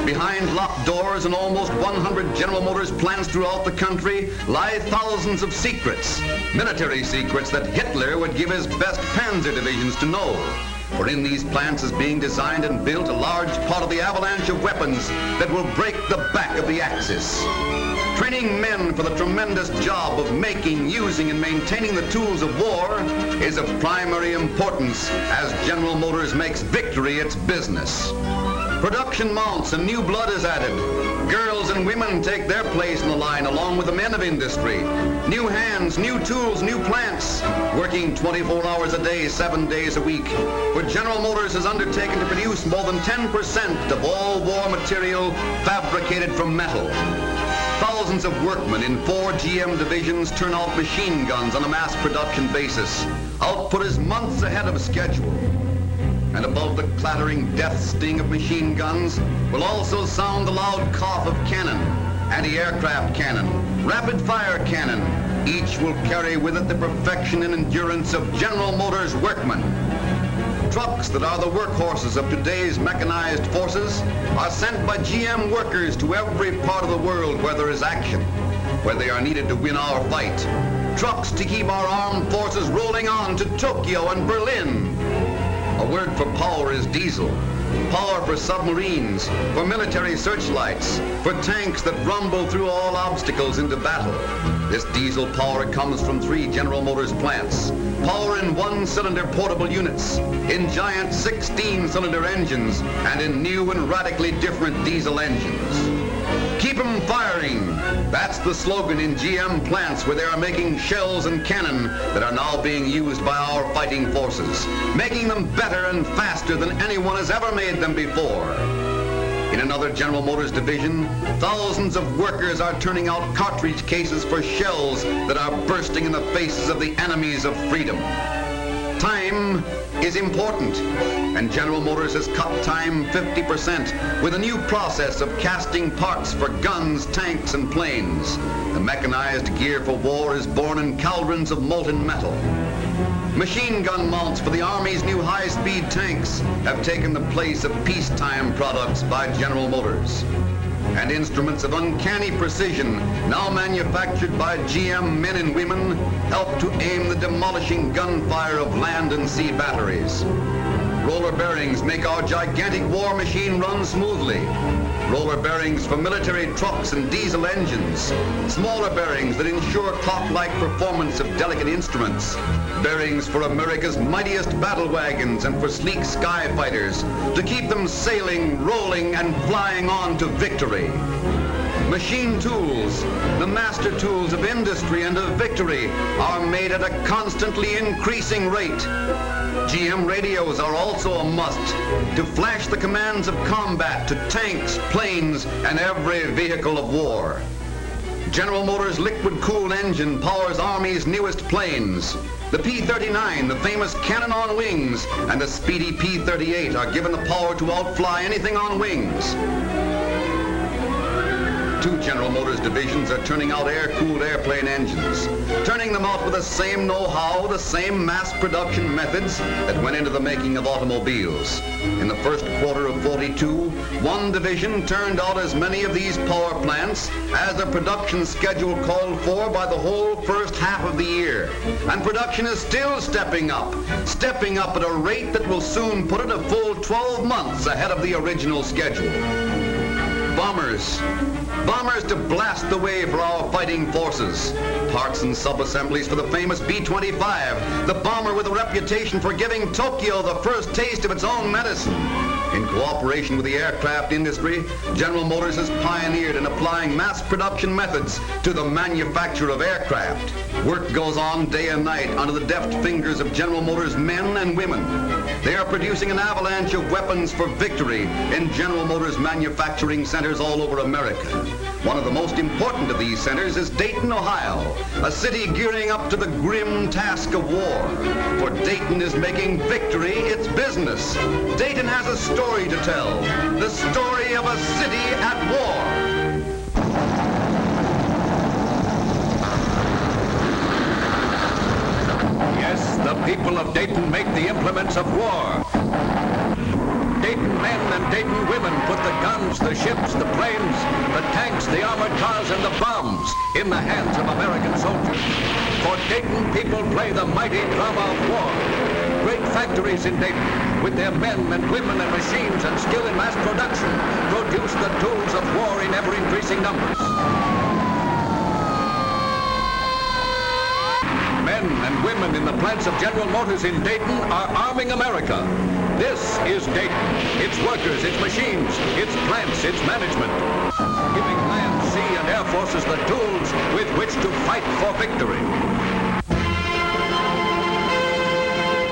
Behind locked doors in almost 100 General Motors plants throughout the country lie thousands of secrets, military secrets that Hitler would give his best panzer divisions to know. For in these plants is being designed and built a large part of the avalanche of weapons that will break the back of the Axis. Training men for the tremendous job of making, using, and maintaining the tools of war is of primary importance as General Motors makes victory its business. Production mounts and new blood is added. Girls and women take their place in the line along with the men of industry. New hands, new tools, new plants, working 24 hours a day, 7 days a week. For General Motors has undertaken to produce more than 10% of all war material fabricated from metal. Thousands of workmen in 4 GM divisions turn out machine guns on a mass production basis. Output is months ahead of schedule. And above the clattering death sting of machine guns will also sound the loud cough of cannon, anti-aircraft cannon, rapid-fire cannon. Each will carry with it the perfection and endurance of General Motors workmen. Trucks that are the workhorses of today's mechanized forces are sent by GM workers to every part of the world where there is action, where they are needed to win our fight. Trucks to keep our armed forces rolling on to Tokyo and Berlin. A word for power is diesel. Power for submarines, for military searchlights, for tanks that rumble through all obstacles into battle. This diesel power comes from 3 General Motors plants. Power in 1-cylinder portable units, in giant 16-cylinder engines, and in new and radically different diesel engines. Keep 'em firing. That's the slogan in GM plants where they are making shells and cannon that are now being used by our fighting forces, making them better and faster than anyone has ever made them before. In another General Motors division, thousands of workers are turning out cartridge cases for shells that are bursting in the faces of the enemies of freedom. Time is important, and General Motors has cut time 50% with a new process of casting parts for guns, tanks, and planes. The mechanized gear for war is born in cauldrons of molten metal. Machine gun mounts for the Army's new high-speed tanks have taken the place of peacetime products by General Motors. And instruments of uncanny precision, now manufactured by GM men and women, help to aim the demolishing gunfire of land and sea batteries. Roller bearings make our gigantic war machine run smoothly. Roller bearings for military trucks and diesel engines. Smaller bearings that ensure clock-like performance of delicate instruments. Bearings for America's mightiest battle wagons and for sleek sky fighters to keep them sailing, rolling, and flying on to victory. Machine tools, the master tools of industry and of victory, are made at a constantly increasing rate. GM radios are also a must to flash the commands of combat to tanks, planes, and every vehicle of war. General Motors' liquid-cooled engine powers Army's newest planes. The P-39, the famous cannon on wings, and the speedy P-38 are given the power to outfly anything on wings. 2 General Motors divisions are turning out air-cooled airplane engines, turning them out with the same know-how, the same mass production methods that went into the making of automobiles. In the first quarter of 42, 1 division turned out as many of these power plants as the production schedule called for by the whole first half of the year. And production is still stepping up at a rate that will soon put it a full 12 months ahead of the original schedule. Bombers to blast the way for our fighting forces. Parts and sub-assemblies for the famous B-25, the bomber with a reputation for giving Tokyo the first taste of its own medicine. In cooperation with the aircraft industry, General Motors has pioneered in applying mass production methods to the manufacture of aircraft. Work goes on day and night under the deft fingers of General Motors men and women. They are producing an avalanche of weapons for victory in General Motors manufacturing centers all over America. One of the most important of these centers is Dayton, Ohio, a city gearing up to the grim task of war. For Dayton is making victory its business. Dayton has a story to tell, the story of a city at war. Yes, the people of Dayton make the implements of war. Dayton men and Dayton women put the guns, the ships, the planes, the tanks, the armored cars, and the bombs in the hands of American soldiers. For Dayton people play the mighty drama of war. Great factories in Dayton, with their men and women and machines and skill in mass production, produce the tools of war in ever-increasing numbers. Men and women in the plants of General Motors in Dayton are arming America. This is Dayton, its workers, its machines, its plants, its management, giving land, sea, and air forces the tools with which to fight for victory.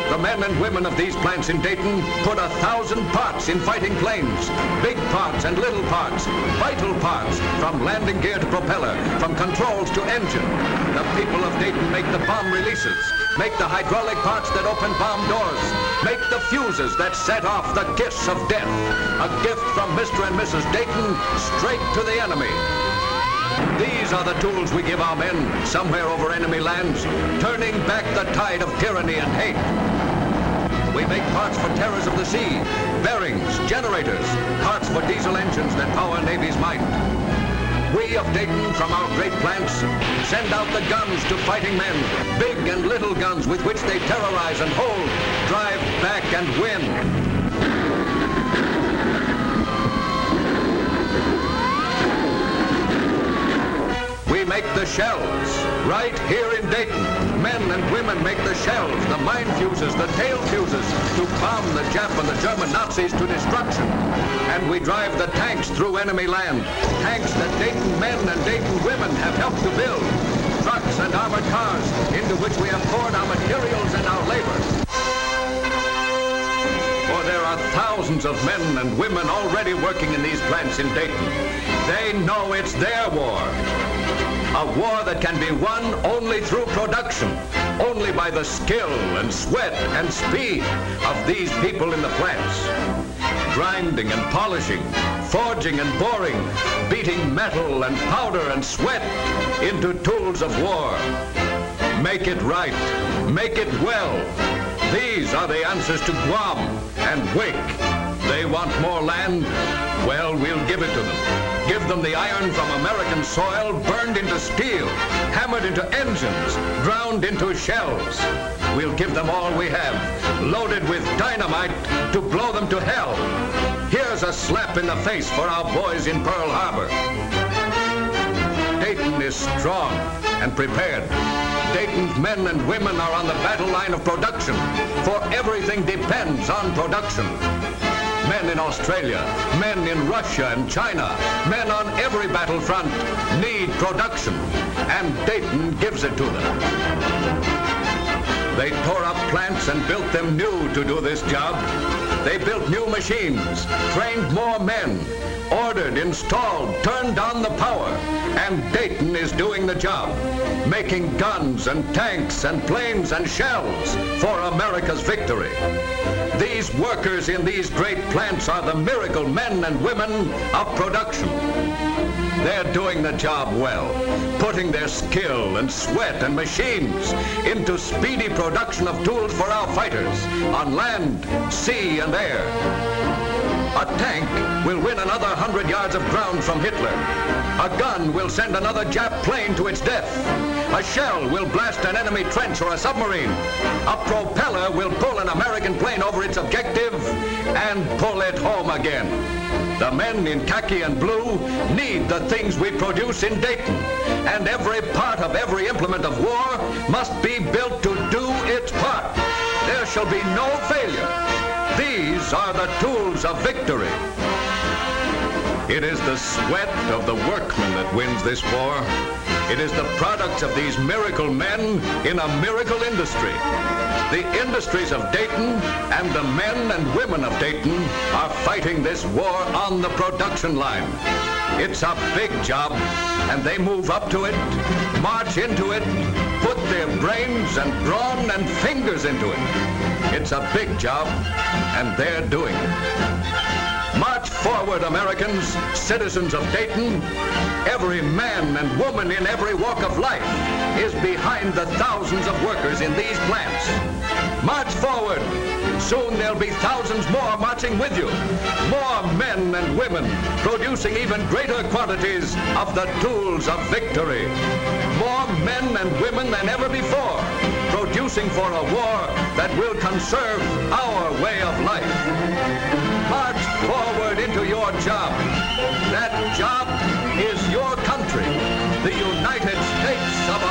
The men and women of these plants in Dayton put 1,000 parts in fighting planes. Big parts and little parts, vital parts, from landing gear to propeller, from controls to engine. The people of Dayton make the bomb releases, make the hydraulic parts that open bomb doors, make the fuses that set off the kiss of death. A gift from Mr. and Mrs. Dayton straight to the enemy. These are the tools we give our men somewhere over enemy lands, turning back the tide of tyranny and hate. We make parts for terrors of the sea, bearings, generators, parts for diesel engines that power Navy's might. We of Dayton, from our great plants, send out the guns to fighting men, big and little guns with which they terrorize and hold, drive back and win. We make the shells, right here in Dayton. Men and women make the shells, the mine fuses, the tail fuses, to bomb the Jap and the German Nazis to destruction. And we drive the tanks through enemy land, tanks that Dayton men and Dayton women have helped to build, trucks and armored cars into which we have poured our materials and our labor. For there are thousands of men and women already working in these plants in Dayton. They know it's their war. A war that can be won only through production, only by the skill and sweat and speed of these people in the plants. Grinding and polishing, forging and boring, beating metal and powder and sweat into tools of war. Make it right, make it well. These are the answers to Guam and Wake. They want more land? Well, we'll give it to them. Give them the iron from American soil, burned into steel, hammered into engines, ground into shells. We'll give them all we have, loaded with dynamite to blow them to hell. Here's a slap in the face for our boys in Pearl Harbor. Dayton is strong and prepared. Dayton's men and women are on the battle line of production, for everything depends on production. Men in Australia, men in Russia and China, men on every battlefront need production, and Dayton gives it to them. They tore up plants and built them new to do this job. They built new machines, trained more men, ordered, installed, turned on the power, and Dayton is doing the job, making guns and tanks and planes and shells for America's victory. These workers in these great plants are the miracle men and women of production. They're doing the job well, putting their skill and sweat and machines into speedy production of tools for our fighters on land, sea, and air. A tank will win another 100 yards of ground from Hitler. A gun will send another Jap plane to its death. A shell will blast an enemy trench or a submarine. A propeller will pull an American plane over its objective and pull it home again. The men in khaki and blue need the things we produce in Dayton, and every part of every implement of war must be built to do its part. There shall be no failure. These are the tools of victory. It is the sweat of the workmen that wins this war. It is the products of these miracle men in a miracle industry. The industries of Dayton and the men and women of Dayton are fighting this war on the production line. It's a big job, and they move up to it, march into it, put their brains and brawn and fingers into it. It's a big job, and they're doing it. March forward, Americans, citizens of Dayton. Every man and woman in every walk of life is behind the thousands of workers in these plants. March forward. Soon there'll be thousands more marching with you. More men and women producing even greater quantities of the tools of victory. More men and women than ever before, producing for a war that will conserve our way of life. March forward into your job. That job is your country, the United States of